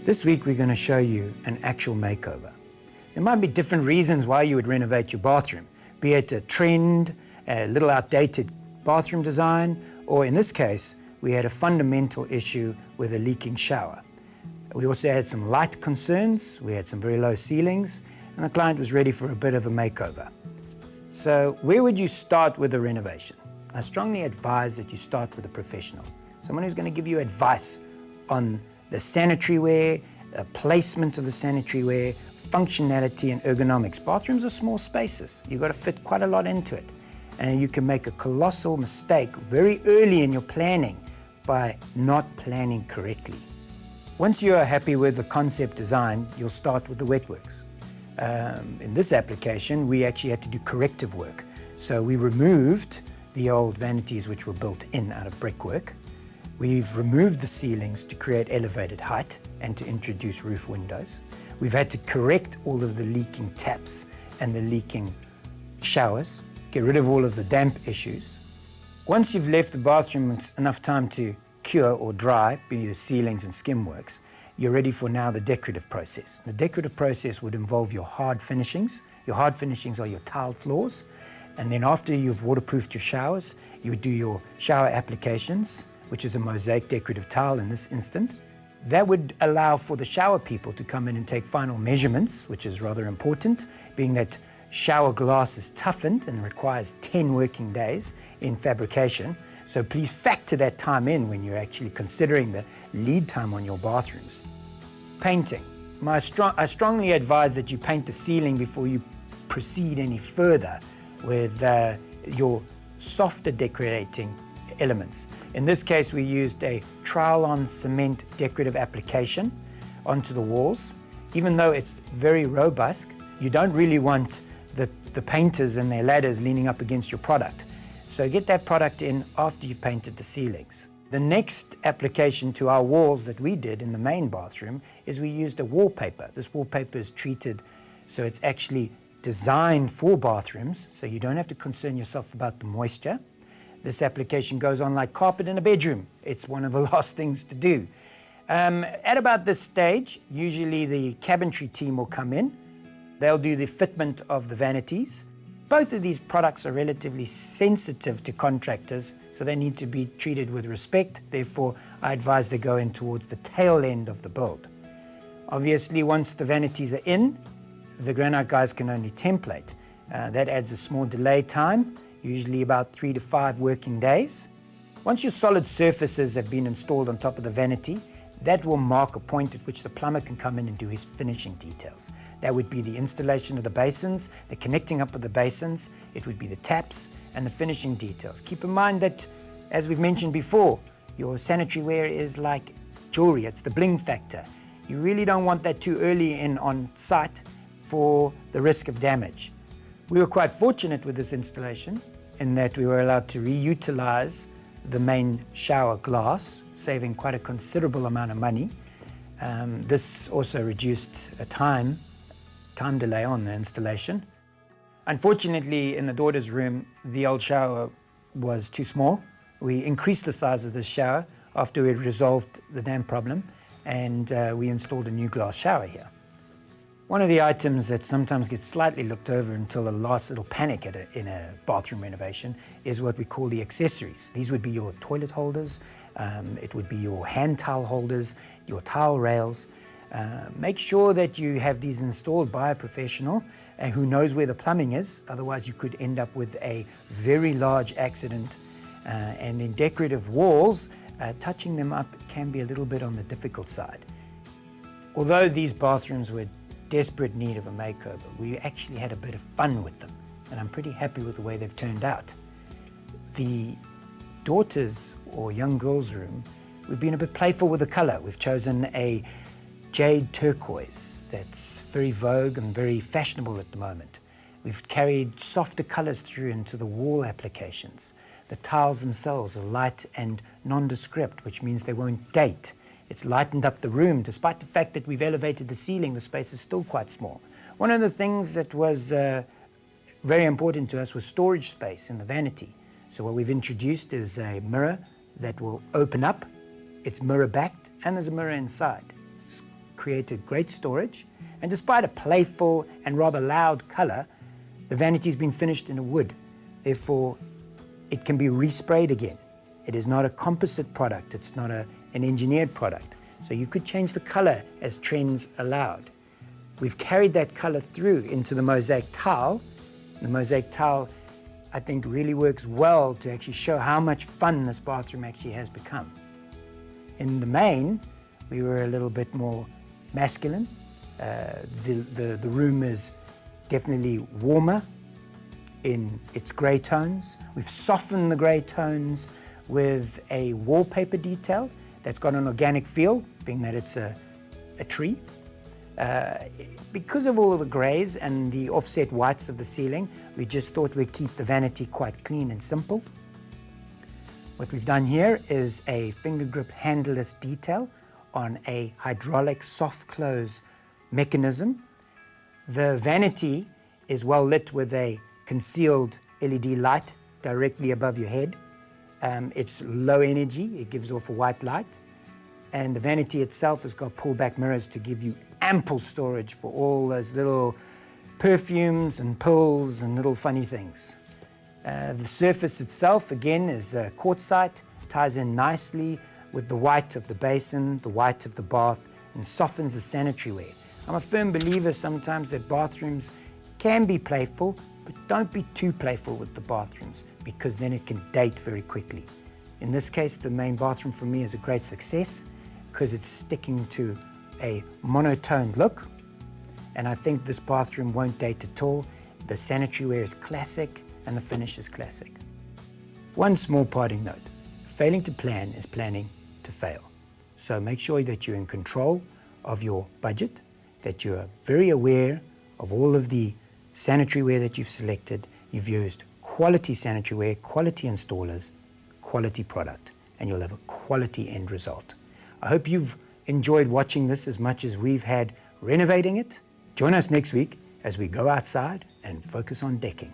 This week we're going to show you an actual makeover. There might be different reasons why you would renovate your bathroom, be it a trend, a little outdated bathroom design, or in this case, we had a fundamental issue with a leaking shower. We also had some light concerns, we had some very low ceilings, and the client was ready for a bit of a makeover. So where would you start with a renovation? I strongly advise that you start with a professional, someone who's going to give you advice on the sanitary ware, placement of the sanitary ware, functionality and ergonomics. Bathrooms are small spaces. You've got to fit quite a lot into it. And you can make a colossal mistake very early in your planning by not planning correctly. Once you are happy with the concept design, you'll start with the wet works. In this application, we actually had to do corrective work. So we removed the old vanities which were built in out of brickwork. We've removed the ceilings to create elevated height and to introduce roof windows. We've had to correct all of the leaking taps and the leaking showers, get rid of all of the damp issues. Once you've left the bathroom enough time to cure or dry, be the ceilings and skim works, you're ready for now the decorative process. The decorative process would involve your hard finishings. Your hard finishings are your tile floors. And then after you've waterproofed your showers, you would do your shower applications, which is a mosaic decorative tile in this instant. That would allow for the shower people to come in and take final measurements, which is rather important, being that shower glass is toughened and requires 10 working days in fabrication. So please factor that time in when you're actually considering the lead time on your bathrooms. Painting. I strongly advise that you paint the ceiling before you proceed any further with your softer decorating elements. In this case, we used a trowel-on cement decorative application onto the walls. Even though it's very robust, you don't really want the painters and their ladders leaning up against your product. So get that product in after you've painted the ceilings. The next application to our walls that we did in the main bathroom is we used a wallpaper. This wallpaper is treated so it's actually designed for bathrooms, so you don't have to concern yourself about the moisture. This application goes on like carpet in a bedroom. It's one of the last things to do. At about this stage, usually the cabinetry team will come in. They'll do the fitment of the vanities. Both of these products are relatively sensitive to contractors, so they need to be treated with respect. Therefore, I advise they go in towards the tail end of the build. Obviously, once the vanities are in, the granite guys can only template. That adds a small delay time, usually about 3 to 5 working days. Once your solid surfaces have been installed on top of the vanity, that will mark a point at which the plumber can come in and do his finishing details. That would be the installation of the basins, the connecting up of the basins, it would be the taps and the finishing details. Keep in mind that, as we've mentioned before, your sanitary ware is like jewelry, it's the bling factor. You really don't want that too early in on site for the risk of damage. We were quite fortunate with this installation in that we were allowed to reutilize the main shower glass, saving quite a considerable amount of money. This also reduced a time delay on the installation. Unfortunately, in the daughter's room, the old shower was too small. We increased the size of this shower after we had resolved the damp problem, and we installed a new glass shower here. One of the items that sometimes gets slightly looked over until the last little panic in a bathroom renovation is what we call the accessories. These would be your toilet holders, it would be your hand towel holders, your towel rails. Make sure that you have these installed by a professional who knows where the plumbing is, otherwise you could end up with a very large accident. And in decorative walls, touching them up can be a little bit on the difficult side. Although these bathrooms were desperate need of a makeover, we actually had a bit of fun with them, and I'm pretty happy with the way they've turned out. The daughter's or young girl's room, we've been a bit playful with the color. We've chosen a jade turquoise that's very vogue and very fashionable at the moment. We've carried softer colors through into the wall applications. The tiles themselves are light and nondescript, which means they won't date. It's lightened up the room. Despite the fact that we've elevated the ceiling, the space is still quite small. One of the things that was very important to us was storage space in the vanity. So what we've introduced is a mirror that will open up. It's mirror backed and there's a mirror inside. It's created great storage, and despite a playful and rather loud color, the vanity's been finished in a wood. Therefore, it can be resprayed again. It is not a composite product, it's not an engineered product. So you could change the color as trends allowed. We've carried that color through into the mosaic tile. The mosaic tile, I think, really works well to actually show how much fun this bathroom actually has become. In the main, we were a little bit more masculine. The room is definitely warmer in its grey tones. We've softened the grey tones with a wallpaper detail that's got an organic feel, being that it's a tree. Because of all of the greys and the offset whites of the ceiling, we just thought we'd keep the vanity quite clean and simple. What we've done here is a finger grip handleless detail on a hydraulic soft close mechanism. The vanity is well lit with a concealed LED light directly above your head. It's low energy, it gives off a white light. And the vanity itself has got pull-back mirrors to give you ample storage for all those little perfumes and pills and little funny things. The surface itself, again, is quartzite, ties in nicely with the white of the basin, the white of the bath, and softens the sanitary ware. I'm a firm believer sometimes that bathrooms can be playful, but don't be too playful with the bathrooms, because then it can date very quickly. In this case, the main bathroom for me is a great success because it's sticking to a monotone look, and I think this bathroom won't date at all. The sanitary ware is classic and the finish is classic. One small parting note: failing to plan is planning to fail. So make sure that you're in control of your budget, that you're very aware of all of the sanitary ware that you've selected. You've used quality sanitary ware, quality installers, quality product, and you'll have a quality end result. I hope you've enjoyed watching this as much as we've had renovating it. Join us next week as we go outside and focus on decking.